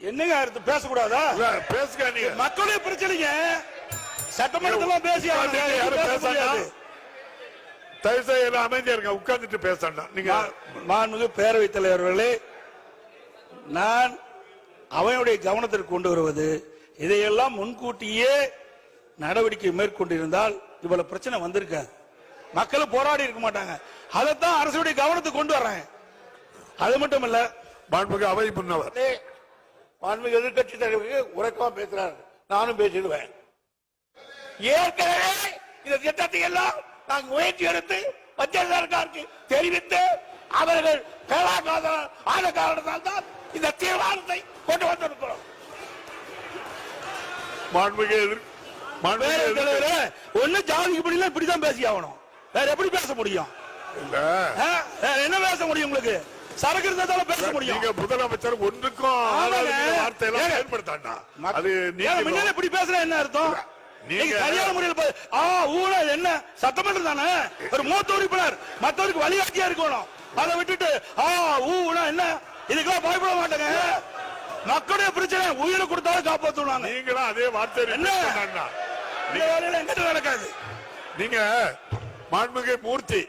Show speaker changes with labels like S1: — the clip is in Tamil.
S1: என்னங்க பேசக்கூடாதா?
S2: பேசுங்க. நீங்க
S1: மக்களுடைய பிரச்சனைங்க சட்டமன்றத்துல பேசி
S2: தயவுசெய்து அமைதியா இருங்க, உட்கார்ந்துட்டு பேசணும். நீங்க
S1: மாண்புமிகு பேரவைத் தலைவர்களே, நான் அவையுடைய கவனத்திற்கு கொண்டு வருவது, இதையெல்லாம் முன்கூட்டியே நடவடிக்கை மேற்கொண்டிருந்தால் இவ்வளவு பிரச்சனை வந்திருக்காது, மக்கள் போராடி இருக்க மாட்டாங்க. அதைத்தான் அரசுடைய கவனத்துக்கு கொண்டு வர்றேன். அது மட்டும் இல்ல,
S2: மாண்புமிகு அவை முன்னவர்
S3: மாண்புமிகு எதிர்கட்சி தலைவருக்கு உறக்கமா பேசுறாரு, நானும் பேசிடுவேன். ஏற்கனவே இந்த திட்டத்தை எல்லாம் நாங்கள் முயற்சி எடுத்து மத்திய சர்க்காருக்கு தெரிவித்து அவர்கள் ஆன காரணத்தால் தான் இந்த தீர்மானத்தை கொண்டு வந்திருக்கிறோம்.
S1: ஒண்ணு ஜாதிக்கு படியில இப்படிதான் பேசி ஆகணும், வேற எப்படி பேச முடியும்? என்ன பேச முடியும்? உங்களுக்கு சரக்கு இருந்தாலும் பேச முடியும்.
S2: நீங்க முதலமைச்சர் ஒன்றுக்கும் வார்த்தையெல்லாம் பயன்படுத்தாண்டா. அது
S1: முன்னாடி இப்படி பேசுற என்ன அர்த்தம்? நீங்க சரியான முறையில் ஊழல் என்ன சட்டமன்றம் தானே, ஒரு மூத்த உறுப்பினர் மற்றவருக்கு வழிகாட்டியா இருக்கணும். அதை விட்டுட்டு ஊழல் என்ன, இதுக்கெல்லாம் பயப்பட மாட்டாங்க. மக்களுடைய பிரச்சனை உயிரை கொடுத்தாலும் காப்பாற்றுவாங்க.
S2: நீங்களும் அதே வார்த்தை
S1: என்ன நடக்காது.
S2: நீங்க மாண்புமிகு மூர்த்தி